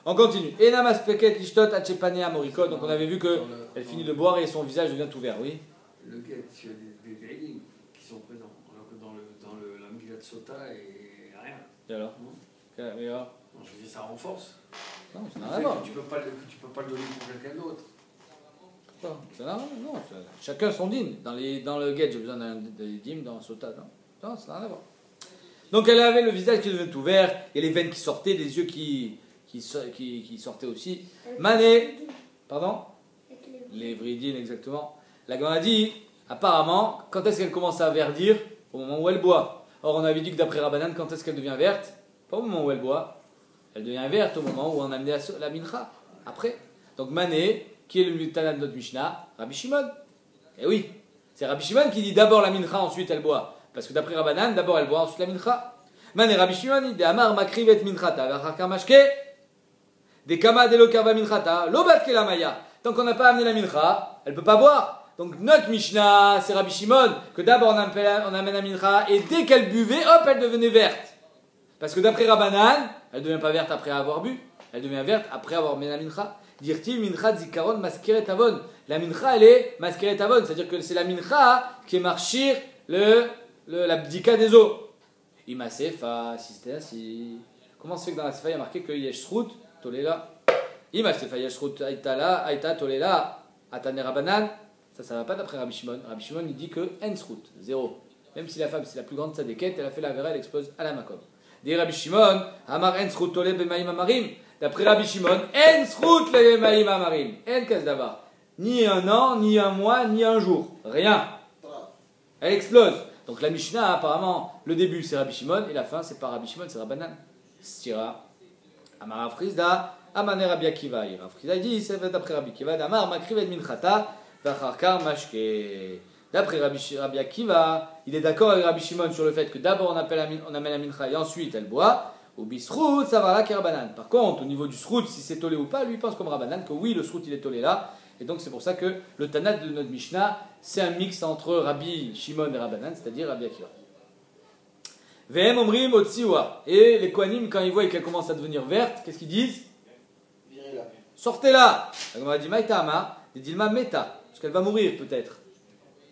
A: On continue. Enamas peket lishtot achepane amorikot. Donc on avait vu que elle finit de boire et son visage devient tout vert, oui.
B: Le guet, il y a des Vélim qui sont présents. Alors que dans la Megillat Sota, il n'y a rien.
A: Et alors Mais alors
B: Non, je veux dire, ça renforce.
A: Non, ça n'a
B: Le
A: rien à
B: fait
A: voir.
B: que tu peux pas le donner pour quelqu'un d'autre.
A: Pourquoi Ça n'a rien à voir. Non, chacun son dîme. Dans le guet, j'ai besoin d'un dîme, dans le sota. Non, ça n'a rien à voir. Donc elle avait le visage qui devenait tout vert, et les veines qui sortaient, les yeux qui sortaient aussi. Mané, pardon Les vridines, exactement. La Gemara dit, apparemment, quand est-ce qu'elle commence à verdir? Au moment où elle boit. Or, on avait dit que d'après Rabbanan, quand est-ce qu'elle devient verte? Pas au moment où elle boit. Elle devient verte au moment où on a amené la mincha. Après. Donc, Mané, qui est le Tana de notre Mishnah? Rabbi Shimon. Eh oui, c'est Rabbi Shimon qui dit d'abord la mincha, ensuite elle boit. Parce que d'après Rabbanan, d'abord elle boit, ensuite la mincha. Mané Rabbi Shimon, il dit Amar makrivet minchata, vachakar mashke, de kama de lo karva minchata, lo bat kelamaya. Tant qu'on n'a pas amené la mincha, elle ne peut pas boire. Donc notre Mishnah, c'est Rabbi Shimon, que d'abord on amène la mincha, et dès qu'elle buvait, hop, elle devenait verte. Parce que d'après Rabbanan, elle ne devient pas verte après avoir bu, elle devient verte après avoir amené la mincha. Dirti mincha zikaron maskeret avon. La mincha, elle est maskeret avon, c'est-à-dire que c'est la mincha qui est marchir la bdika des eaux. Ima sefa, si c'était ainsi. Comment se fait que dans la sefa, il y a marqué que yeshrout, tolela. Ima sefa yeshrout aitala, aita tolela, atane Rabbanan. Ça va pas d'après Rabbi Shimon. Rabbi Shimon, il dit que ensrout, zéro. Même si la femme, c'est la plus grande sadéquette, elle a fait la vera, elle explose à la makom. Dit Rabbi Shimon, amar ensrout tole bemaim amarim. D'après Rabbi Shimon, ensrout le bemaim amarim. En kas davar. Ni un an, ni un mois, ni un jour. Rien. Elle explose. Donc la Mishnah, apparemment, le début c'est Rabbi Shimon et la fin c'est pas Rabbi Shimon, c'est Rabbanan. Stira. Amar Afrizda, Amane Rabbi Akiva. Afrizda dit, c'est d'après Rabbi Akiva, Amar Makrivet Minchata, Vacharkar Mashke. D'après Rabbi Akiva, il est d'accord avec Rabbi Shimon sur le fait que d'abord on amène la mincha et ensuite elle boit. Au bisrout, ça va là qu'est Rabbanan. Par contre, au niveau du srout, si c'est tolé ou pas, lui pense comme Rabbanan que oui, le srout il est tolé là. Et donc c'est pour ça que le Tanat de notre Mishnah, c'est un mix entre Rabbi Shimon et Rabbanan, c'est-à-dire Rabbi Akiva. Vehem omrim otsiwa. Et les Kohanim, quand ils voient qu'elle commence à devenir verte, qu'est-ce qu'ils disent?
D: Virez-la.
A: Sortez-la. On a dit Maïtama, des Dilma Meta, parce qu'elle va mourir peut-être.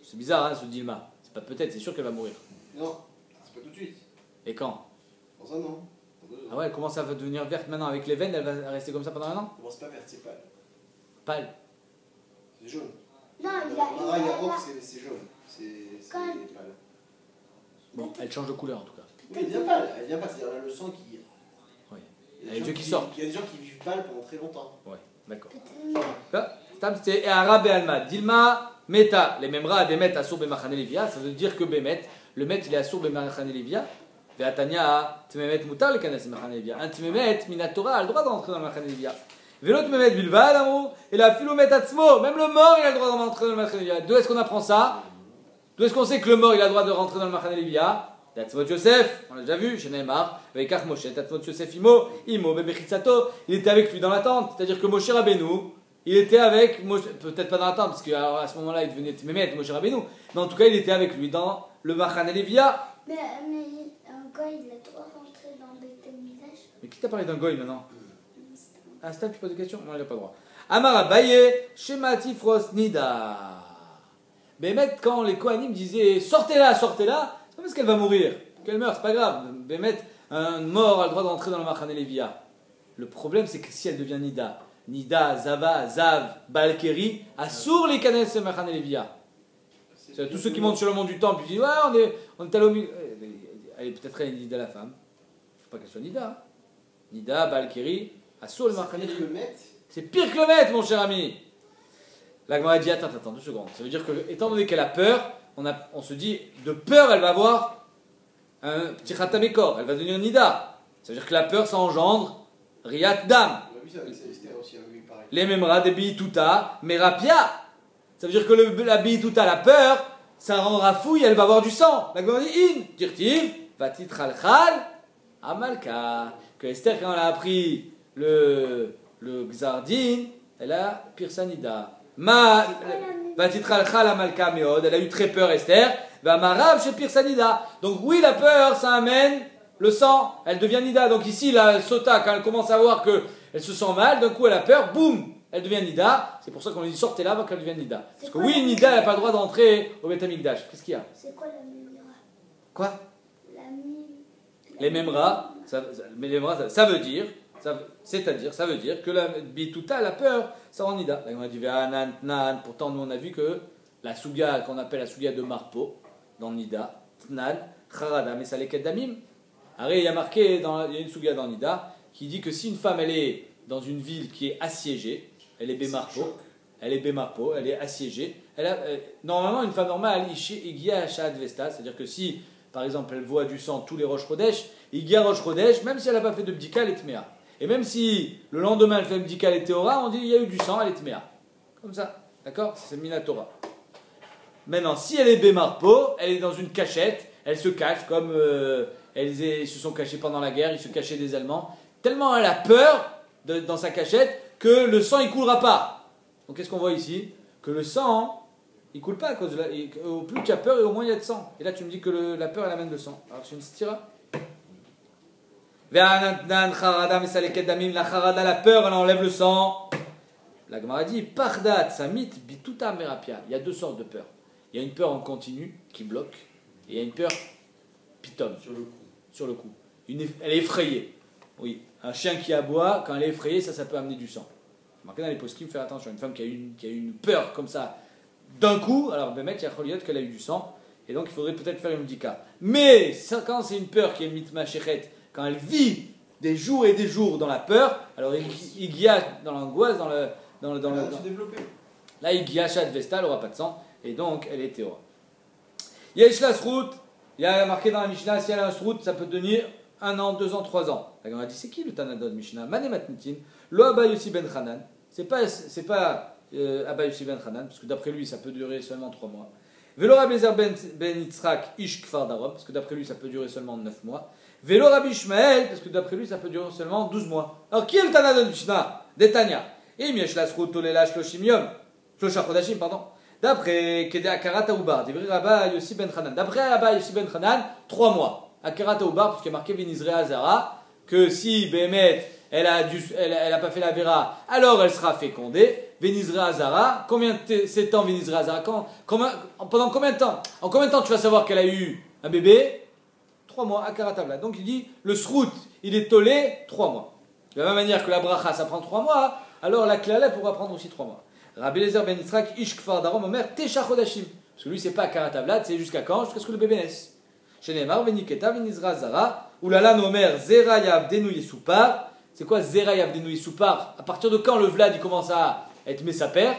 A: C'est bizarre hein, ce Dilma. C'est pas peut-être, c'est sûr qu'elle va mourir.
D: Non, c'est pas tout de suite.
A: Et quand?
D: Dans un an. Dans 2 ans.
A: Ah ouais, elle commence à devenir verte maintenant avec les veines, elle va rester comme ça pendant un an?
D: Comment c'est pas vert, c'est pâle.
A: Pâle.
D: C'est jaune.
C: Non,
D: Mara Yarok, c'est jaune. C'est
C: Quand-
D: pâle.
A: Bon, elle change de couleur en tout cas.
D: Oui, elle devient pâle. Elle devient pâle, c'est-à-dire là, le sang qui.
A: Oui.
D: Il y
A: Elle
D: a
A: a
D: des
A: les
D: gens
A: yeux qui sortent.
D: Il y a des gens qui vivent pâle pendant très longtemps.
A: Ouais, d'accord.
C: peut-être.
A: Là, c'était Arabe et Alma. Dilma, Meta. Les mêmes rats, des Met, Assour, Bemachane Levia. Ça veut dire que Bemet, le Met, il est Assour, Bemachane Levia. Veatania, Tmemet, Moutar, le Kanas, Bemachane Levia. Un Tmemet, Minatora, a le droit d'entrer dans le Machane Levia. Vélo Tmemet, Bilval, amour. Et la Philomet Atzmo. Même le mort, il a le droit d'entrer dans le Machane Levia. D'où est-ce qu'on apprend ça? D'où est-ce qu'on sait que le mort, il a le droit de rentrer dans le Machane Levia? Tatzmot Yosef, on l'a déjà vu, chez Neymar, avec Ach Moshe, Tatzmot Yosef Imo, Bebechitsato, il était avec lui dans la tente, c'est-à-dire que Moshe Rabbeinu, il était avec, peut-être pas dans la tente, parce qu'à ce moment-là, il devenait Tmémet, Moshe Rabbeinu, mais en tout cas, il était avec lui dans le Machane Levia.
C: Mais encore, il a trop rentré dans le Midrash.
A: Mais qui t'a parlé d'un goy maintenant? Ah, Stab, tu poses des questions? Non, il n'a pas le droit. Amara Baye, Shemati Fros Nida. Bémet, quand les Kohanim disaient sortez-la, sortez-la, c'est pas parce qu'elle va mourir, qu'elle meurt, c'est pas grave. Bémet, un mort a le droit d'entrer dans le Machane Levia. Le problème, c'est que si elle devient Nida, Nida, Zava, Zav, Balkeri, Assour les Kanes et Machane Levia. C'est tous ceux qui montent sur le mont du temple, ils disent ouais, on est allé au milieu. Elle est peut-être elle est Nida la femme. Faut pas qu'elle soit Nida. Nida, Balkeri, Assour le Machane Levia.
D: le met.
A: C'est pire que le maître, mon cher ami. La Gemara dit attends, 2 secondes. Ça veut dire que, étant donné qu'elle a peur, on se dit de peur, elle va avoir un petit khatamekor, elle va devenir Nida. Ça veut dire que la peur, ça engendre Riyat Dam.
D: On a vu ça avec Esther aussi, avec
A: les memra de biituta merapia. Ça veut dire que la biituta, la peur, ça rendra fouille, elle va avoir du sang. La Gemara dit in, dirtiv, vatitchalchal, amalka. Que Esther, quand elle a appris le Xardin, elle a pirsanida. Vatitchalchal amalka meod, elle a eu très peur Esther. Va marav chez pirsanida. Donc oui, la peur, ça amène le sang, elle devient nida. Donc ici, la sota, quand elle commence à voir qu'elle se sent mal, d'un coup elle a peur, boum, elle devient nida. C'est pour ça qu'on lui dit sortez là avant qu'elle devienne nida. Parce que oui, nida, elle n'a pas le droit d'entrer au Beth Amikdash. Qu'est-ce qu'il y a?
C: C'est quoi la memra?
A: Quoi?
C: Les
A: memra, ça veut dire, c'est-à-dire, ça veut dire que la bituta, la peur, ça rend nida. Là, on a dit nan. Pourtant, nous on a vu que la suga, qu'on appelle la suga de Marpo, dans nida, tnan, charada, mais ça les damim. Arrête, il y a marqué, il y a une suga dans nida, qui dit que si une femme, elle est dans une ville qui est assiégée, elle est Bémarpo, elle est assiégée, normalement, une femme normale, Igia Shad Vesta, c'est-à-dire que si, par exemple, elle voit du sang tous les Rosh Chodesh, Igia Rosh Chodesh, même si elle n'a pas fait de bdika, elle est tméa. Et même si le lendemain, elle fait une bdika, elle est théora, on dit il y a eu du sang, elle est tméa. Comme ça, d'accord? C'est Minatora. Maintenant, si elle est Bémarpo, elle est dans une cachette, elle se cache comme ils se sont cachés pendant la guerre, ils se cachaient des Allemands. Tellement elle a peur dans sa cachette que le sang il coulera pas. Donc qu'est-ce qu'on voit ici? Que le sang il coule pas à cause de au plus tu as peur et au moins il y a de sang. Et là tu me dis que la peur elle amène le sang. Alors c'est une stira. La peur elle enlève le sang. La Gemara dit pardat samit bituta merapia. Il y a deux sortes de peur. Il y a une peur en continu qui bloque et il y a une peur pitom sur le coup. Elle est effrayée. Oui, un chien qui aboie, quand elle est effrayée, ça peut amener du sang. Marqué dans les post-it, faire attention. Une femme qui a eu une peur comme ça, d'un coup, alors ben mec, il y a Kholiot qu'elle a eu du sang, et donc il faudrait peut-être faire une dika. Mais quand c'est une peur qui est mitma shechet, quand elle vit des jours et des jours dans la peur, alors il guiage dans l'angoisse, là il guiage à Vesta, elle n'aura pas de sang, et donc elle est théora. Yesh la srout, il y a marqué dans la Mishnah, si elle a un srout, ça peut tenir 1 an, 2 ans, 3 ans. On a dit c'est qui le Tanadon Mishnah? Mané Matnitin, lo Abba Yossi ben Hanan. C'est pas Abba Yossi ben Hanan, parce que d'après lui ça peut durer seulement 3 mois. Velo Rabbi Ezer ben Yitzhak Ish Kfar Darom, parce que d'après lui ça peut durer seulement 9 mois. Velo Rabbi Ishmael, parce que d'après lui ça peut durer seulement 12 mois. Alors qui est le Tanadon Mishnah? Detania. Et Miesh Lasrut Tolela Shloshim Yom, Shlosha Chodashim, pardon. D'après Kede Akarat Aoubar, Abba Yossi ben Hanan. D'après Abba Yossi ben Hanan, 3 mois. Akarat Aoubar, parce qu'il y a marqué Vinizre Azara, que si Bémet, elle a pas fait la Vera, alors elle sera fécondée. Vinizre Azara, c'est temps Vinizre Azara? Pendant combien de temps? En combien de temps tu vas savoir qu'elle a eu un bébé? 3 mois, Akarat Aoubar. Donc il dit, le srout, il est tolé 3 mois. De la même manière que la bracha, ça prend 3 mois, alors la klala pourra prendre aussi 3 mois. Rabbi Eliezer ben Yitzhak, Ish Kfar Darom, Omer, Tesha Chodashim. Parce que lui, c'est pas Akarat Aoubar, c'est jusqu'à quand? Jusqu'à ce que le bébé naisse. Shenemar, Veniketa, Vinizra Zara, Oulala Nomer, Zera Yavdenu Yesupar. C'est quoi Zera Yavdenu Yesupar? À partir de quand le Vlad il commence à être Messaper?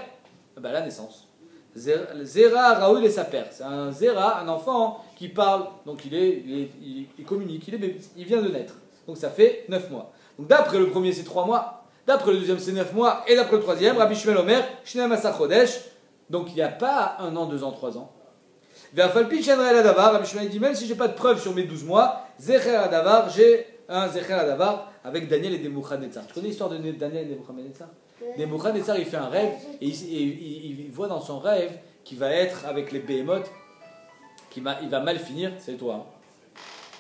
A: La naissance. Zera Raoul et sa père. C'est un Zera, un enfant qui parle, donc il communique, il vient de naître. Donc ça fait 9 mois. Donc d'après le premier c'est 3 mois, d'après le deuxième c'est 9 mois, et d'après le troisième, Rabbi Shmuel Omer, Shnei Masa Chodesh. Donc il n'y a pas 1 an, 2 ans, 3 ans. Rabbi Shmuel dit même si j'ai pas de preuve sur mes 12 mois, Zecher Adavar, j'ai un Zecher Adavar avec Daniel et Nebuchadnezzar. Tu connais l'histoire de Daniel et Nebuchadnezzar? Nebuchadnezzar il fait un rêve et il voit dans son rêve qu'il va être avec les Behemoth, il va mal finir, c'est toi,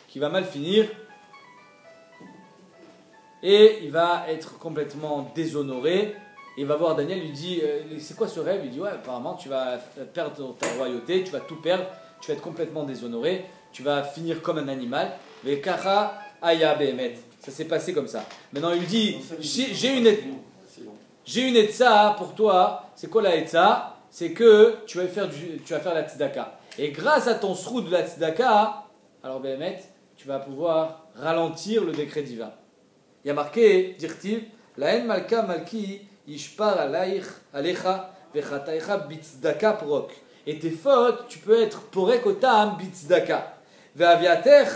A: qu'il va mal finir et il va être complètement déshonoré. Et il va voir Daniel, il lui dit c'est quoi ce rêve? Il dit ouais, apparemment tu vas perdre ta royauté, tu vas tout perdre, tu vas être complètement déshonoré, tu vas finir comme un animal. Mais Kacha Aya Behemet, ça s'est passé comme ça. Maintenant il lui dit j'ai une etza pour toi. C'est quoi la etza? C'est que tu vas faire la tzedaka. Et grâce à ton sroud de la tzedaka, alors Behemet, tu vas pouvoir ralentir le décret divin. Il y a marqué, dire-t-il, la en malka malki Ishpar alecha vechataicha bitzdaka prok. Et tes fautes, tu peux être porek otam bitzdaka. Ve'aviater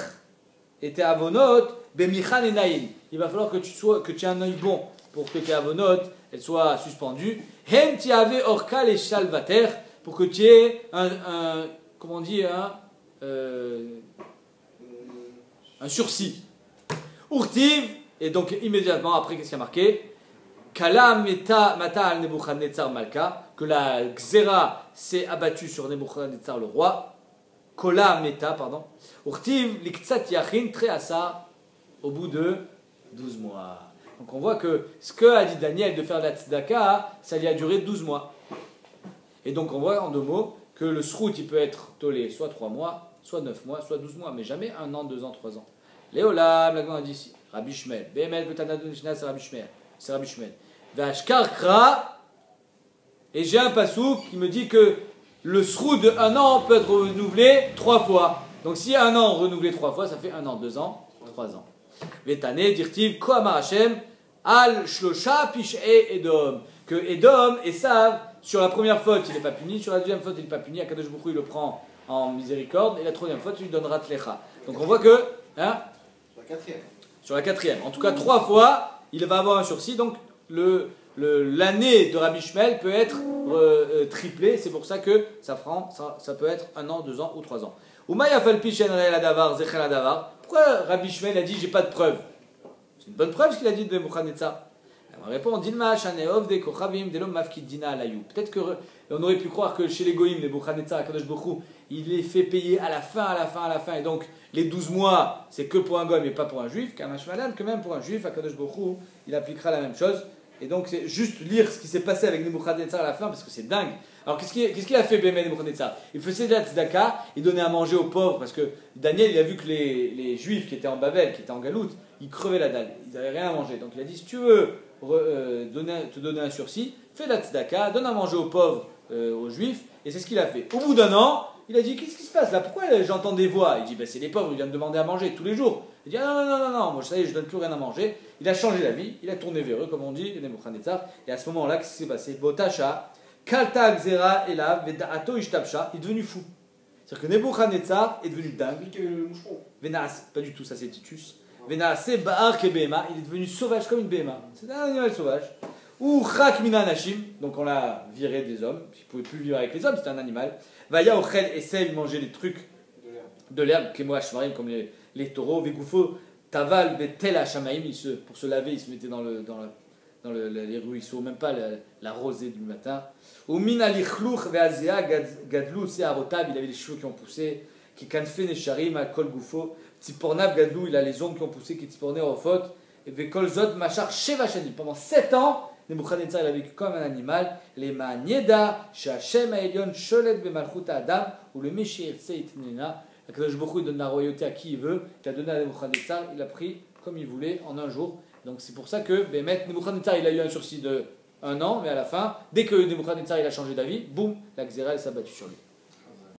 A: et tes avonot bemichan enaim. Il va falloir que tu aies un œil bon pour que tes avonot elle soit suspendue. Hen tiave orka les shalvater, pour que tu aies comment on dit, un sursis. Urtiv, et donc immédiatement après, qu'est-ce qui a marqué? Kala mata al Nebuchadnezzar malka, que la xéra s'est abattue sur Nebuchadnezzar le roi. Kola meta, pardon. Urtiv liktsat yachin treasa, au bout de 12 mois. Donc on voit que ce que a dit Daniel de faire la tzedaka, ça lui a duré 12 mois. Et donc on voit en 2 mots que le srout il peut être tolé soit 3 mois, soit 9 mois, soit 12 mois, mais jamais 1 an, 2 ans, 3 ans. Léolam, la a dit ici, Rabbi Shmuel, Behemel, Betanadon, c'est Rabbi Shmuel, c'est Rabbi Shmuel. Vashkarkra, et j'ai un pasouk qui me dit que le srout de 1 an peut être renouvelé 3 fois. Donc si 1 an renouvelé 3 fois, ça fait 1 an, 2 ans, 3 ans. Vetane, dirtiv, Kohamar Hashem, Al Shlosha Pish'e Edom. Que Edom et Sav, sur la première faute, il n'est pas puni, sur la deuxième faute, il n'est pas puni. Akadosh Baruch Hu, il le prend en miséricorde, et la troisième faute, il lui donnera Tlecha. Donc on voit que, hein, sur la quatrième, en tout cas 3 fois, il va avoir un sursis. Donc l'année de Rabbi Shmuel peut être triplée. C'est pour ça que ça peut être 1 an, 2 ans ou 3 ans. Pourquoi Rabbi Shmuel a dit j'ai pas de preuve? C'est une bonne preuve ce qu'il a dit de Nebuchadnezzar. On répond, peut-être qu'on aurait pu croire que chez les Goïms, les Nebuchadnezzar, Akadosh Baruch Hu, il les fait payer à la fin, et donc les 12 mois, c'est que pour un Goïm et pas pour un Juif, que même pour un Juif, Akadosh Baruch Hu, il appliquera la même chose. Et donc c'est juste lire ce qui s'est passé avec Nebuchadnezzar à la fin, parce que c'est dingue. Alors qu'est-ce qu'il a fait Nebuchadnezzar? Il faisait de la tzedaka, il donnait à manger aux pauvres, parce que Daniel, il a vu que les Juifs qui étaient en Babel, qui étaient en Galoute, ils crevaient la dalle, ils n'avaient rien à manger. Donc il a dit, si tu veux te donner un sursis, fais de la tzedaka, donne à manger aux pauvres, aux Juifs, et c'est ce qu'il a fait. Au bout d'un an, il a dit, qu'est-ce qui se passe là? Pourquoi j'entends des voix? Il dit, c'est les pauvres, ils viennent me demander à manger tous les jours. Il dit, non, moi ça y est, je donne plus rien à manger. Il a changé la vie, il a tourné vers eux, comme on dit, Nebuchadnezzar. Et à ce moment-là, qu'est-ce qui s'est passé? Botasha, Kalta Xera Elav, Veda'ato Ishtabsha, il est devenu fou. C'est-à-dire que Nebuchadnezzar est devenu dingue. Venas, pas du tout, ça c'est Titus. Venaase Ba'ar Kebehema, il est devenu sauvage comme une Behema. C'est un animal sauvage. Ou Chak Mina Nashim, donc on l'a viré des hommes, il ne pouvait plus vivre avec les hommes, c'était un animal. Vaya Ochel essaye de manger les trucs de l'herbe, Kemo Hashmarim, comme les taureaux. Vegoufo Taval Betel Hashamaim, pour se laver, il se mettait dans les ruisseaux, même pas la rosée du matin. Ou Mina Lichlouch Veazea Gadlou Searotab, il avait les cheveux qui ont poussé. Qui Kanfe Nesharim al Kol Goufo. Tipornav Gadlou, il a les ongles qui ont poussé, qui tipornaient au faute. Et Vekol Zot Machar Shevachani. Pendant 7 ans, Nebuchadnezzar il a vécu comme un animal. Les Ma'nieda, Shachem Aelion, Sholet Bemalchut Adam, ou le Meshir Seitnena. Akadosh Baruch Hu donne la royauté à qui il veut. Il a donné à Nebuchadnezzar, il a pris comme il voulait en un jour. Donc c'est pour ça que Nebuchadnezzar il a eu un sursis de 1 an, mais à la fin, dès que Nebuchadnezzar il a changé d'avis, boum, la Xéra s'est abattue sur lui.